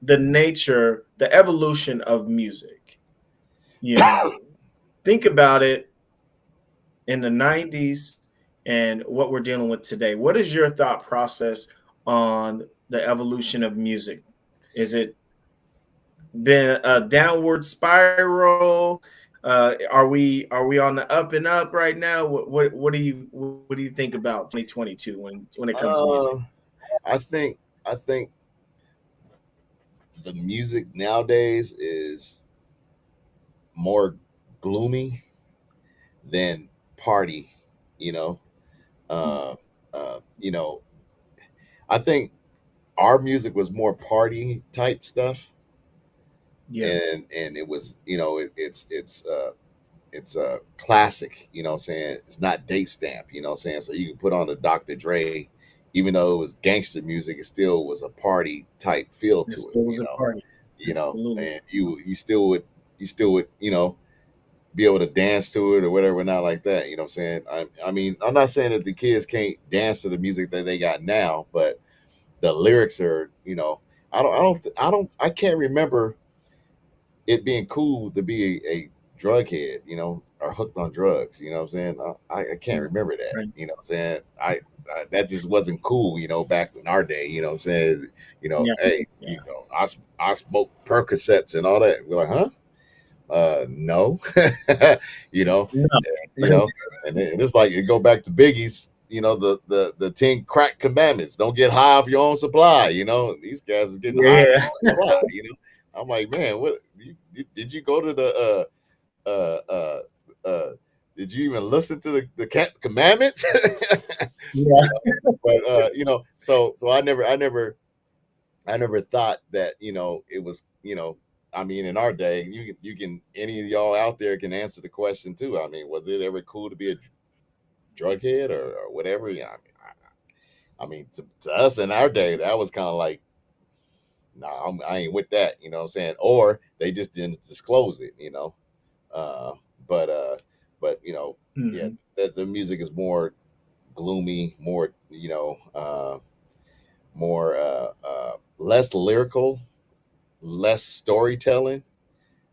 the nature, the evolution of music. You know, think about it in the 90s and what we're dealing with today. What is your thought process on the evolution of music? Is it been a downward spiral? Are we on the up and up right now? What do you think about 2022 when it comes to music? Um, I think the music nowadays is more gloomy than party. You know, Mm. uh, you know, I think our music was more party type stuff, Yeah, and it was, it's a classic, what I'm saying? It's not date stamp, what I'm saying? So you can put on the Dr. Dre, even though it was gangster music, it still was a party type feel this to it, was a party. Absolutely. and you still would, be able to dance to it or whatever, not like that, you know what I'm saying? I mean, I'm not saying that the kids can't dance to the music that they got now, but the lyrics are, I can't remember it being cool to be a drug head, or hooked on drugs. You know what I'm saying? I can't Yes. remember that. Right. You know what I'm saying? That just wasn't cool. Back in our day. You know what I'm saying? Yeah. Hey, Yeah. I smoked Percocets and all that. We're like, huh? No. you know, No. you know, and it's like you go back to Biggie's. The 10 crack commandments. Don't get high off your own supply. These guys are getting high off Yeah. their own supply. I'm like, man, what? Did you go to the uh, uh, uh, did you even listen to the commandments? you Yeah. know, but so I never thought that it was I mean, in our day, you can any of y'all out there can answer the question too. I mean, was it ever cool to be a drug head or whatever? Yeah, I mean, to us in our day, that was kind of like, nah, I ain't with that. You know what I'm saying? Or they just didn't disclose it. Uh, but yeah, Mhm. the music is more gloomy, more more less lyrical, less storytelling.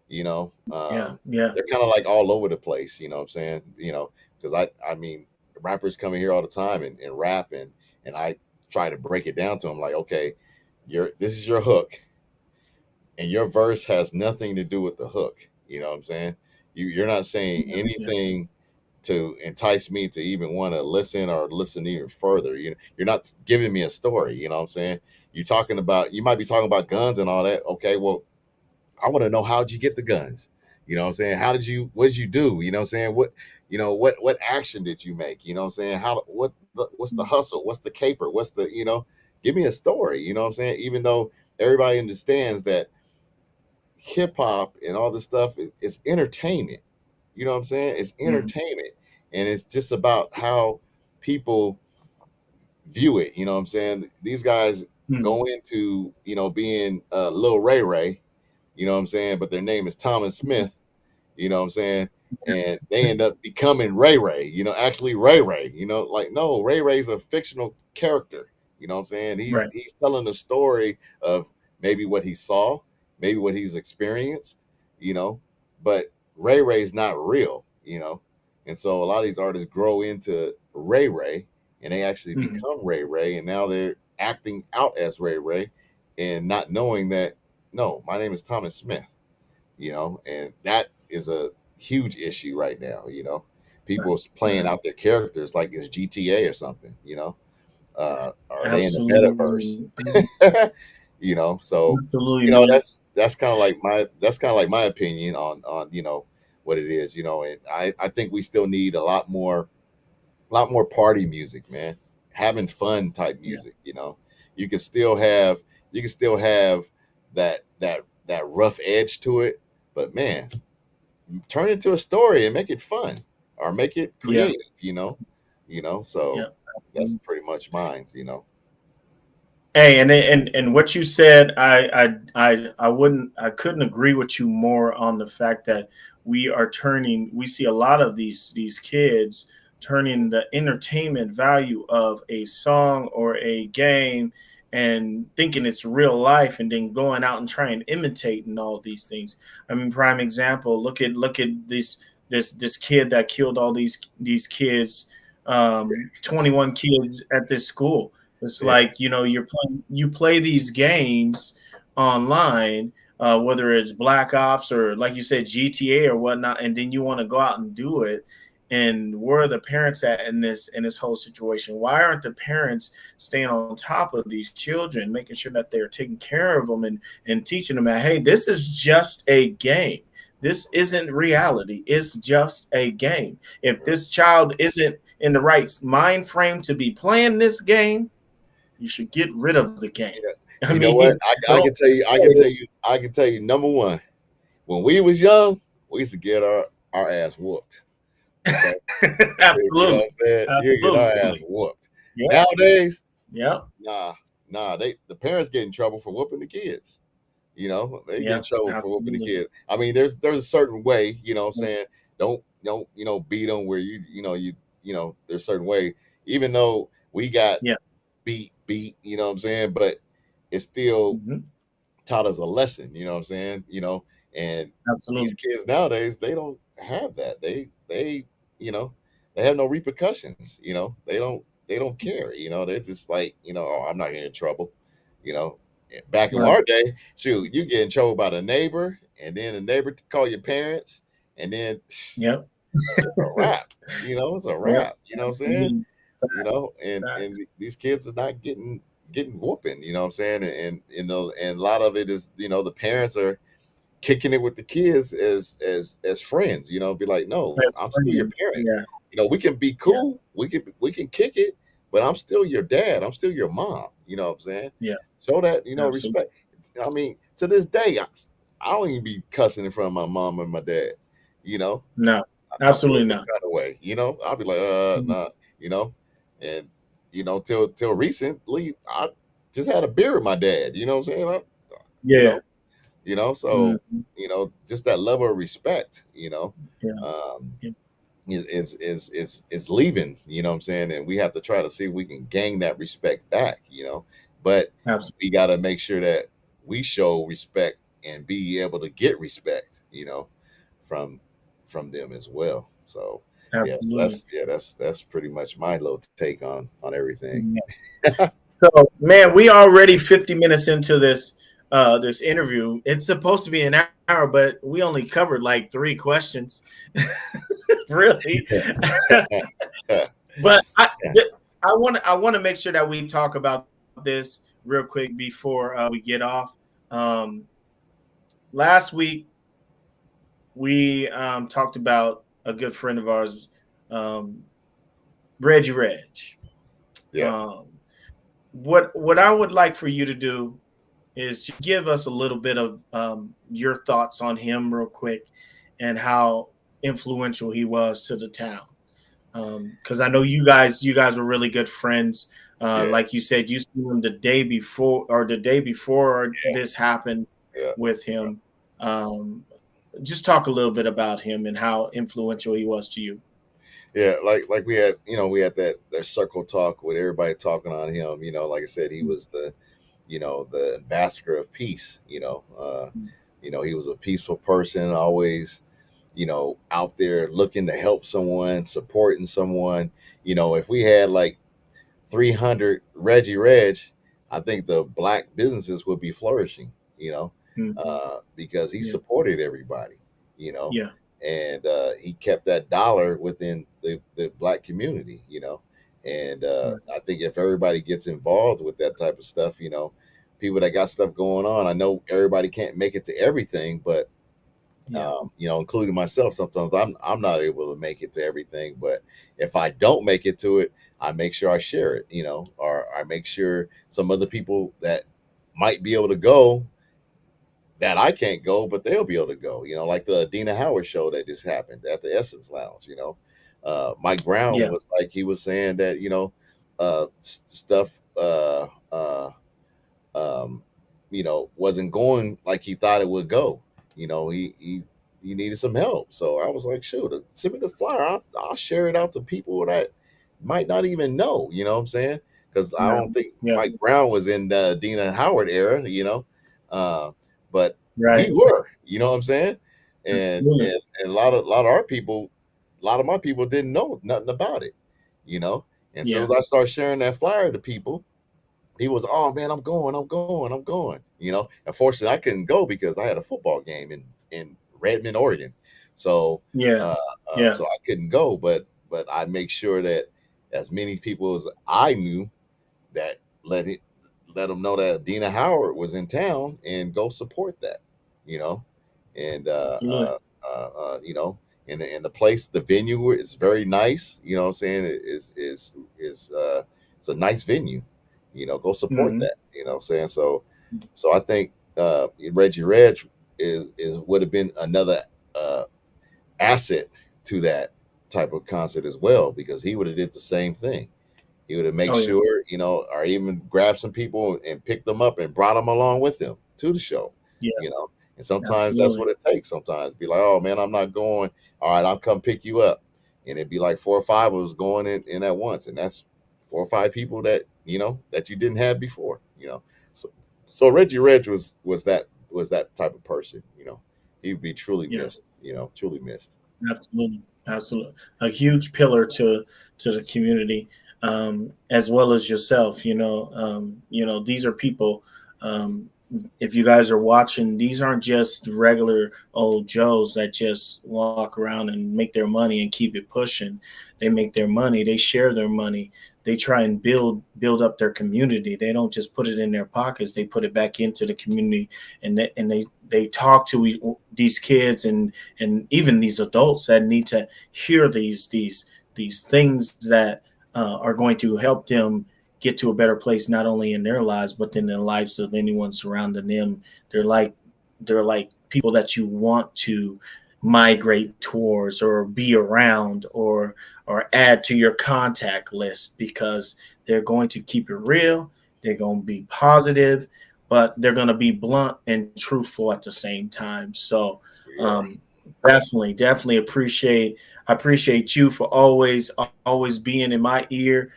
Yeah. Yeah. They're kind of like all over the place. You know what I'm saying? Because I mean, rappers come in here all the time and rap and and I try to break it down to them like, okay, this is your hook, and your verse has nothing to do with the hook. You know what I'm saying? You're not saying Yeah. Yeah. anything to entice me to even want to listen or listen even further. You're not giving me a story. You know what I'm saying? You might be talking about guns and all that. Okay, well, I want to know, how'd you get the guns? You know what I'm saying? What did you do? You know what I'm saying? What action did you make? You know what I'm saying? What's the hustle? What's the caper? Give me a story. You know what I'm saying? Even though everybody understands that hip hop and all this stuff is entertainment. You know what I'm saying? It's Mm, entertainment. And it's just about how people view it. You know what I'm saying? These guys mm, go into, being Lil Ray Ray, you know what I'm saying? But their name is Thomas Smith, you know what I'm saying? And they end up becoming Ray Ray, actually Ray Ray, like, no, Ray Ray's a fictional character, you know what I'm saying? He's right. he's telling the story of maybe what he saw, maybe what he's experienced, you know, but Ray Ray's not real, And so a lot of these artists grow into Ray Ray and they actually Mm, become Ray Ray and now they're acting out as Ray Ray and not knowing that, no, my name is Thomas Smith, and that is a huge issue right now. right. People playing Right. out their characters like it's GTA or something. Are they in the metaverse? Absolutely. So Absolutely, man. that's kind of like my opinion on what it is. And I think we still need a lot more party music, man. Having fun type Yeah. music, You can still have that rough edge to it, but man, turn it into a story and make it fun or make it Yeah. creative. So Yeah. that's Absolutely. pretty much mine. Hey, and what you said, I couldn't agree with you more on the fact that we see a lot of these kids turning the entertainment value of a song or a game and thinking it's real life and then going out and trying to imitate and all these things. I mean, prime example, look at this kid that killed all these kids, 21 kids at this school. It's Yeah, like, you play these games online, whether it's Black Ops or, like you said, GTA or whatnot, and then you want to go out and do it. And where are the parents at in this whole situation? Why aren't the parents staying on top of these children, making sure that they're taking care of them and teaching them that, hey, this is just a game. This isn't reality. It's just a game. If right. this child isn't in the right mind frame to be playing this game, you should get rid of the game. Yeah. I You know what? mean, I don't can tell you, I can play tell you, I can tell you. Number one, when we was young, we used to get our ass whooped. Okay, it. you know what Absolutely. I'm saying? You get our ass Absolutely. whooped. Yep. Nowadays, Yep. nah, the parents get in trouble for whooping the kids. They get in Yep. trouble for whooping the Absolutely. kids. I mean, there's a certain way, what I'm saying. Don't beat them where there's a certain way. Even though we got Yeah. beat, what I'm saying, but it still Hmm. taught us a lesson, what I'm saying, and these Absolutely. kids nowadays, they don't have that. You know, they have no repercussions, they don't care, they're just like, oh, I'm not getting in trouble, you know. Back in Right. our day, shoot, you get in trouble by the neighbor, and then the neighbor call your parents, and then Yep. it's a wrap, it's a Yep. wrap, you know what I'm saying? Absolutely. And Facts. these kids are not getting whooping, what I'm saying? And a lot of it is, the parents are kicking it with the kids as friends, be like, no, That's I'm still your friends. parent. Yeah. We can be Yeah. cool, we can kick it, but I'm still your dad, I'm still your mom, what I'm saying? Yeah. Show that, Absolutely. respect. I mean, to this day, I don't even be cussing in front of my mom and my dad, you know No. I feel Absolutely some not. kind of way, I'll be like, Mhm. nah, you know, and till recently, I just had a beer with my dad. You know what I'm saying? You Yeah. know, so Mhm. just that level of respect, Yeah. um, Yeah. is leaving. You know what I'm saying? And we have to try to see if we can gain that respect back. But Absolutely. we got to make sure that we show respect and be able to get respect. From them as well. So. Yeah, so Absolutely. that's pretty much my little take on everything. Yeah. So, man, we already 50 minutes into this interview. It's supposed to be an hour, but we only covered like three questions, really. But I want to make sure that we talk about this real quick before we get off. Um, Last week we talked about a good friend of ours, um, Reggie Reg. Yeah, Um, what I would like for you to do is just give us a little bit of your thoughts on him real quick and how influential he was to the town. Because I know you guys were really good friends. yeah, Like you said, you saw him the day before this happened yeah, with him. Um, just talk a little bit about him and how influential he was to you. yeah. Like we had, we had that circle talk with everybody talking on him. Like I said, he was the ambassador of peace. He was a peaceful person, always, out there looking to help someone, supporting someone. If we had like 300 Reggie Reg, I think the black businesses would be flourishing, Mhm. because he Yeah, supported everybody, you know, yeah, and he kept that dollar within the black community, And right. I think if everybody gets involved with that type of stuff, people that got stuff going on, I know everybody can't make it to everything, but Yeah, including myself. Sometimes I'm not able to make it to everything, but if I don't make it to it, I make sure I share it, or I make sure some other people that might be able to go that I can't go, but they'll be able to go. Like the Dina Howard show that just happened at the Essence Lounge. Mike Brown yeah, was like he was saying that stuff. Um, wasn't going like he thought it would go. He needed some help. So I was like, shoot, send me the flyer. I'll share it out to people that might not even know. You know what I'm saying? Because I yeah, don't think yeah. Mike Brown was in the Dina Howard era. Uh, but we Right. were. You know what I'm saying? And Absolutely. and and a lot of our people, a lot of my people didn't know nothing about it. You know, and as soon Yeah. as I start sharing that flyer to people, he was, oh man, I'm going. Unfortunately, I couldn't go because I had a football game in Redmond, Oregon. So, Yeah. uh, Yeah. so I couldn't go, but I make sure that as many people as I knew that let them know that Dina Howard was in town and go support that, you know, and Absolutely. you know, and the place, the venue is very nice. You know what I'm saying? It is it's a nice venue. Go support Hmm. that. You know what I'm saying? So I think Reggie Reg is would have been another uh, asset to that type of concert as well because he would have did the same thing. He would have make Oh yeah. sure, or even grab some people and pick them up and brought them along with him to the show, Yeah. you know. And sometimes that's Absolutely. what it takes. Sometimes be like, oh man, I'm not going. All right, I'll come pick you up. And it'd be like 4 or 5 of us going in at once. And that's 4 or 5 people that, that you didn't have before, So Reggie Reg was that type of person, He would be truly Yeah. missed, truly missed. Absolutely. Absolutely. A huge pillar to the community, as well as yourself. These are people. Um, if you guys are watching, these aren't just regular old Joes that just walk around and make their money and keep it pushing. They make their money. They share their money. They try and build up their community. They don't just put it in their pockets. They put it back into the community, and they talk to these kids and even these adults that need to hear these things that are going to help them get to a better place, not only in their lives but in the lives of anyone surrounding them. They're like people that you want to migrate towards or be around or add to your contact list because they're going to keep it real. They're going to be positive, but they're going to be blunt and truthful at the same time. So Yes, we are. um, definitely appreciate you for always being in my ear,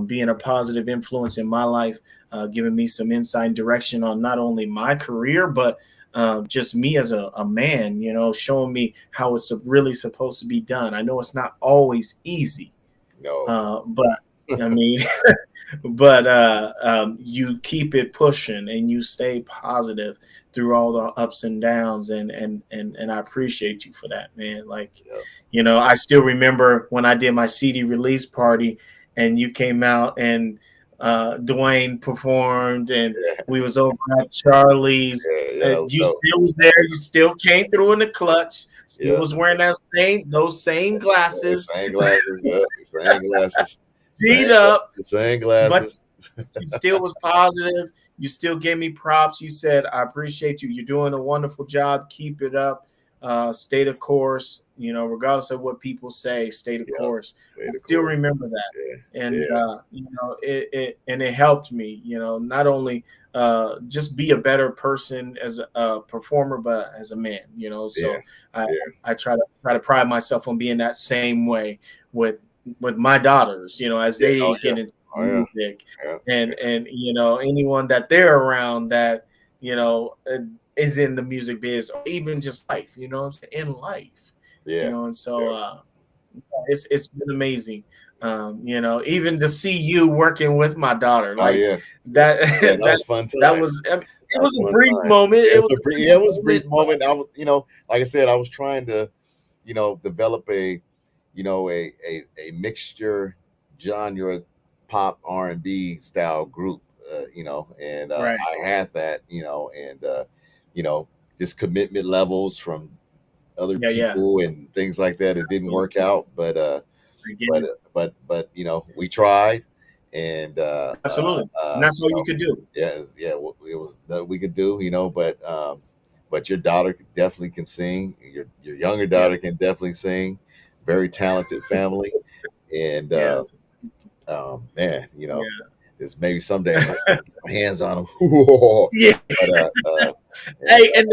being a positive influence in my life, giving me some insight and direction on not only my career but just me as a man, showing me how it's really supposed to be done. I know it's not always easy, No. but I mean, but you keep it pushing and you stay positive through all the ups and downs, and I appreciate you for that, man. Like, Yeah. I still remember when I did my CD release party and you came out and Dwayne performed and Yeah. we was over at Charlie's. Yeah. Yeah. That was You dope. still was there. You still came through in the clutch. Still Yeah. was wearing those same glasses, Same glasses. Yeah. Same glasses. beat up, Same but glasses. you still was positive. You still gave me props. You said, I appreciate you. You're doing a wonderful job. Keep it up. Stay the course. Regardless of what people say, stay the Yeah. course. Stay I the still course. remember that. Yeah. And, Yeah. it helped me, not only just be a better person as a performer, but as a man, Yeah. so I, Yeah. I try to pride myself on being that same way with my daughters, as Yeah. they Oh yeah. get into Oh yeah. music, Yeah. and anyone that they're around that is in the music biz, or even just life, I'm saying, in life, Yeah. and so Yeah. it's been amazing, even to see you working with my daughter, Oh like yeah. that. Yeah. That that was fun that time. was, I mean, it That was was a one brief time. moment. Yeah, It was a brief it was a brief moment, but moment. I was, like I said, I was trying to, develop a mixture genre pop R&B style group, and right, I had that, and you know, just commitment levels from other yeah, people and things like that. It didn't absolutely. work out, I get it. we tried, and Absolutely, and that's all you could do. yeah, it was that we could do, but your daughter definitely can sing. Your younger Yeah, daughter can definitely sing. Very talented family, and yeah, man, yeah, is maybe someday I might get my hands on them. yeah. but and Hey, and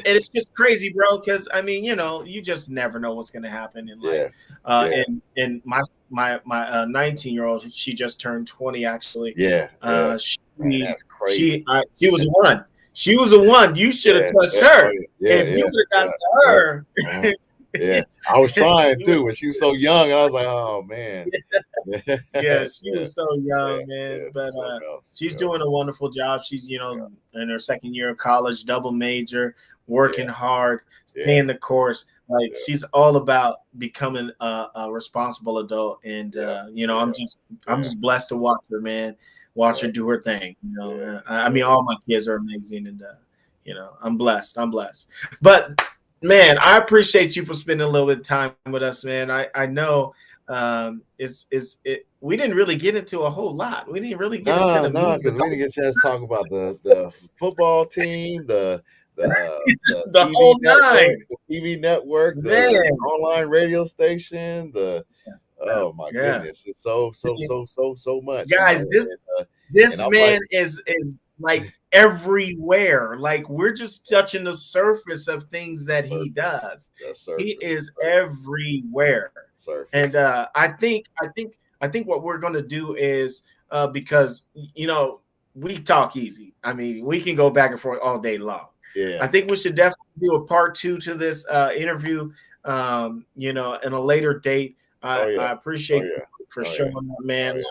it's just crazy, bro. Because I mean, you just never know what's going to happen in life. yeah, yeah, And my 19-year-old, she just turned 20. Actually, yeah, yeah. Man, she that's crazy. she was a one. She was a one. You should have Yeah, touched yeah, oh her. yeah, If yeah, you would have got yeah, to yeah, her, yeah. Yeah, I was trying you would. too, but she was so young, and I was like, "Oh man." Yeah, Yeah, she yeah, was so yeah, young, man. yeah. But She's something else. she's Yeah, doing a wonderful job. She's, yeah, in her second year of college, double major, yeah, working hard, yeah, staying the course. Like, yeah, she's all about becoming a responsible adult. And yeah, I'm yeah, just blessed to watch her, man. Watch her do her thing. yeah, I mean, all my kids are amazing, and I'm blessed. I'm blessed. But man, I appreciate you for spending a little bit of time with us, man. I know we didn't really get into a whole lot. We didn't really get into No, the no, meat, because we didn't get a chance to talk about the football team, the the whole nine, The TV network, the man. online radio station, the Yeah, oh my yeah. goodness, it's so much, Guys, and this I'm like man is like everywhere. Like, we're just touching the surface of things the that he surface, does. the He surface, is everywhere. And surface. I think what we're gonna do is because we talk easy. I mean, we can go back and forth all day long. I Yeah. think we should definitely do a part two to this interview. In a later date. Oh yeah. I Oh appreciate you yeah. for Oh yeah. showing up, Oh man. yeah.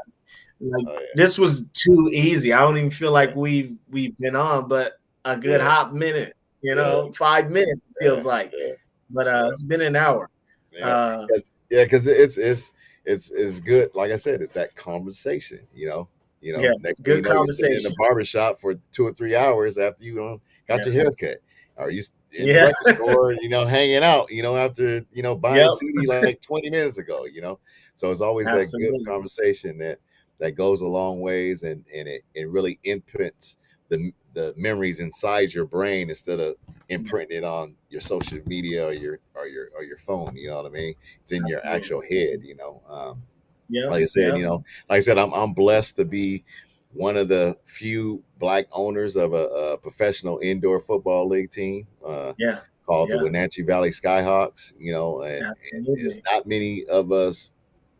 Like, Oh yeah. this was too easy. I don't even feel Yeah. like we've been on, but a good Yeah. hot minute. Yeah. 5 minutes Yeah. feels like, Yeah. but Yeah. it's been an hour. Yeah, Uh, because it's good. Like I said, it's that conversation. yeah, Next thing you good know, you're sitting in the conversation. barber shop for 2 or 3 hours after you got Yeah, your haircut, or you in the yeah, record store, hanging out, after buying a yep, CD like 20 minutes ago. So it's always that good absolutely. conversation that goes a long ways, and it really imprints the memories inside your brain instead of Yeah, imprinting it on your social media or your phone. You know what I mean? It's in your absolutely. actual head. Yep, Like I said, yep, I'm blessed to be one of the few black owners of a professional indoor football league team yeah, called the yeah, Wenatchee Valley Skyhawks. And it's absolutely. not many of us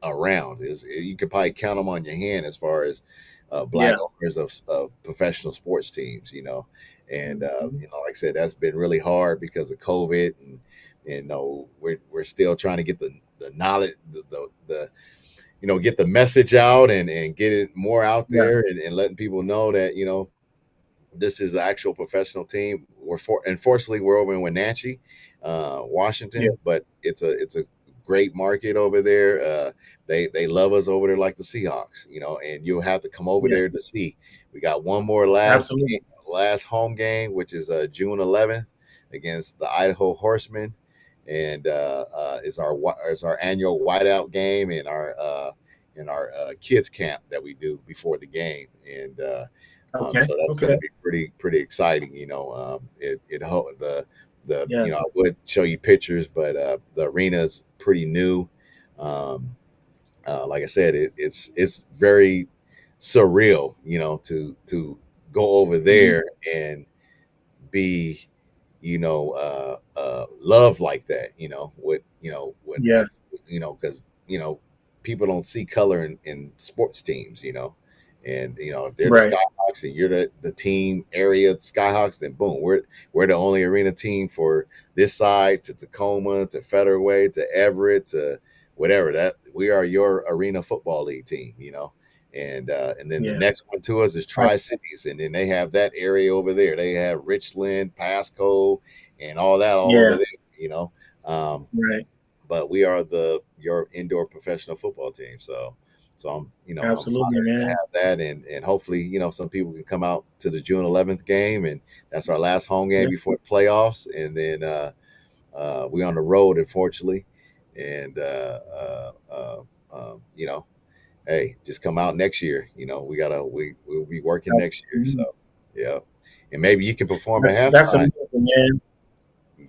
around. You could probably count them on your hand as far as black Yeah, owners of professional sports teams. And Mhm. like I said, that's been really hard because of COVID, and we're still trying to get the knowledge, the get the message out, and get it more out Yeah. there, and letting people know that this is an actual professional team. Unfortunately, we're over in Wenatchee, Yeah. Washington, but it's a great market over there. They love us over there like the Seahawks, and you'll have to come over Yeah. there to see. We got one more Absolutely. last home game, which is June 11th against the Idaho Horsemen, and it's our annual whiteout game in our kids camp that we do before the game, and Okay. so that's going Okay. to be pretty exciting. The Yeah. I would show you pictures, but the arena is pretty new. Um, like I said, it's very surreal, to go over Mhm. there and be, loved like that, with Yeah. because people don't see color in sports teams, and if they're the Right. Skyhawks and you're the team area Skyhawks, then boom, we're the only arena team for this side to Tacoma to Federway to Everett to whatever, that we are your arena football league team, and then the Yeah. next one to us is Right. Tri Cities, and then they have that area over there. They have Richland, Pasco, and all that all over Yeah. there. You know, um, Right. but we are your indoor professional football team. So I'm Absolutely, honored to man. have that, and hopefully some people can come out to the June 11th game, and that's our last home game Yeah. before the playoffs, and then we're on the road, unfortunately, and hey, just come out next year. We'll be working next year. Absolutely. So yeah, and maybe you can perform at That's halftime. amazing, man.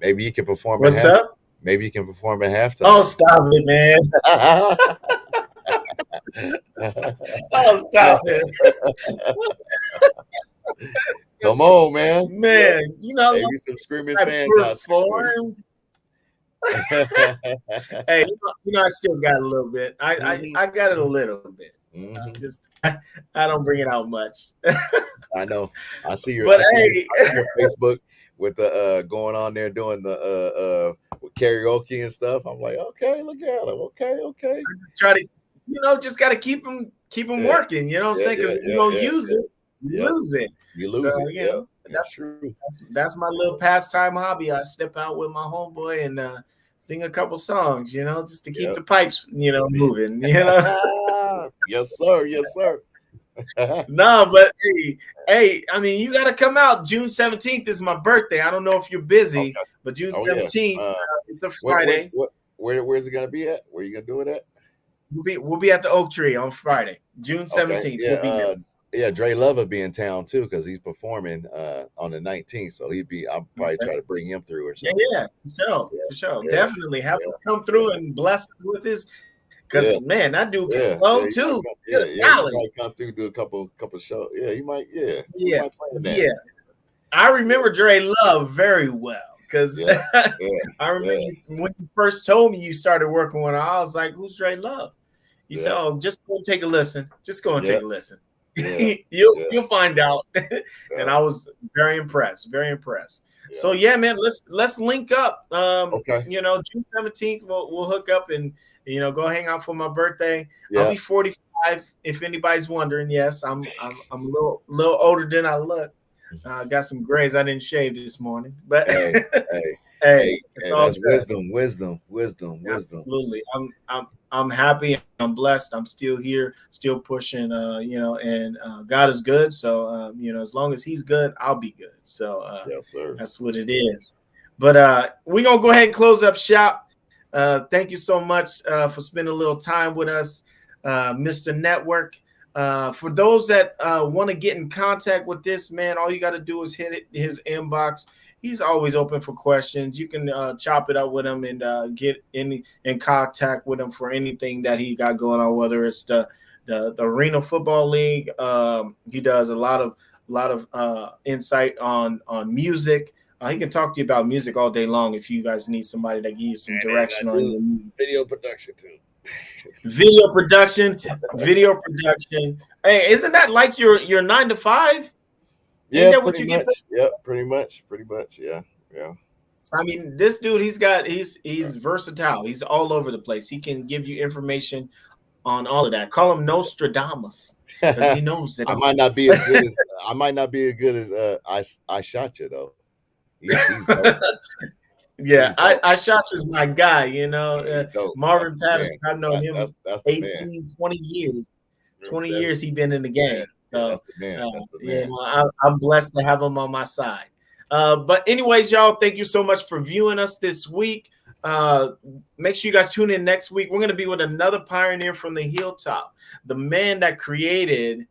Maybe you can perform at What's half. up? Maybe you can perform at Oh, halftime. stop it, man. Oh, stop it. Come on, man. Man, Maybe some screaming I fans out there for you. performed. Hey, I still got a little bit. Mhm, I got it a little bit. mhm. Just I don't bring it out much. I know. But hey, I see your Facebook with the going on there doing the with karaoke and stuff. I'm like, okay, look at him. Okay, okay. try to, just got to keep them Yeah, working. You know what I'm yeah, saying? yeah, Because if you yeah, don't yeah, use yeah. it, you Yep. lose it. You So lose it. Yep. That's that's true. that's my little pastime hobby. I step out with my homeboy and sing a couple songs. Just to keep Yep. the pipes, moving. Yes, sir. Yes, sir. No, but hey, I mean, you got to come out. June 17th is my birthday. I don't know if you're busy, Okay. but June Oh yeah. 17th, it's a What Friday. where's it gonna be at? Where you gonna do it at? We'll be at the Oak Tree on Friday, June Okay. 17th. Yeah. We'll be there. Yeah. Dre Love will be in town too because he's performing on the 19th. So I'll probably Okay. try to bring him through or Yeah, something. yeah, for sure. Yeah. Definitely have him come through and bless us with his. Yeah. Because man, that dude can Yeah. flow He might too. come. Good He golly. might come through, do a couple shows. Yeah. He might. Yeah. He Yeah, might play in that. yeah. I remember Dre Love very well because Yeah. Yeah. I remember Yeah. when you first told me you started working with him. I was like, "Who's Dre Love?" You said, Yeah. "Oh, just go and take a listen. Just go and Yeah. take a listen. Yeah. you'll Yeah. you'll find out." And Yeah. I was very impressed, very impressed. Yeah. So yeah, man, let's link up. Okay. June 17th, we'll hook up and go hang out for my birthday. I'll Yeah. be 45 if anybody's wondering. Yes, I'm a little older than I look. Got some grays. I didn't shave this morning, but Hey. Hey. hey, Hey. it's Hey. all That's good. wisdom. Absolutely. I'm happy. I'm blessed. I'm still here, still pushing. And God is good. So as long as He's good, I'll be good. So Yes, sir. that's what it is. But we're gonna go ahead and close up shop. Thank you so much for spending a little time with us, Mr. Network. For those that want to get in contact with this man, all you got to do is hit his inbox. He's always open for questions. You can chop it up with him and get in contact with him for anything that he got going on, whether it's the Arena Football League. He does a lot of insight on music. He can talk to you about music all day long if you guys need somebody that gives you some direction on your video production too. video production. Hey, isn't that like your 9 to 5? Ain't Yeah, that what pretty you get paid? much. Yep, pretty much. Pretty much. Yeah. Yeah. I mean, this dude, he's versatile. He's all over the place. He can give you information on all of that. Call him Nostradamus because he knows it I all. might not be as good as I shot you though. He's dope. Yeah, He's dope. I shot is my guy, you know. He's dope. That's Marvin the Patterson, man. I've known him That's the man. 18, 20 years. 20 That's years he been in the man. game. Yeah, So that's the man. That's the yeah, man. I'm blessed to have him on my side. But anyways, y'all, thank you so much for viewing us this week. Make sure you guys tune in next week. We're going to be with another pioneer from the hilltop. The man that created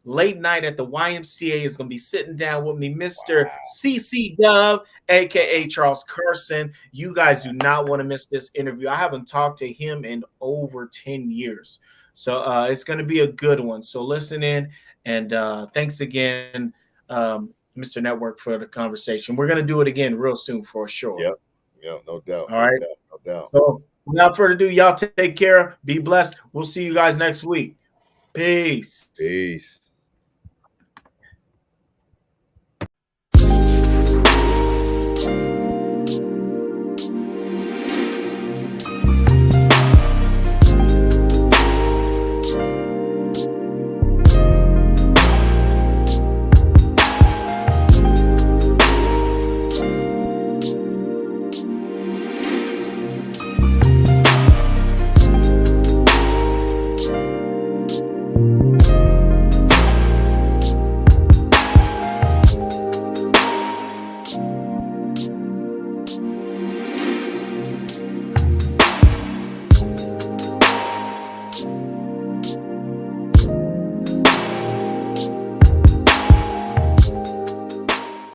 Late Night at the YMCA is going to be sitting down with me, Mr. CC Dove, aka Charles Carson. You guys do not want to miss this interview. I haven't talked to him in over 10 years. So it's going to be a good one. So listen in, and thanks again, Mr. Network, for the conversation. We're going to do it again real soon for sure. Yep. Yep. No doubt. All right. No doubt. So without further ado, y'all take care. Be blessed. We'll see you guys next week. Peace. Peace.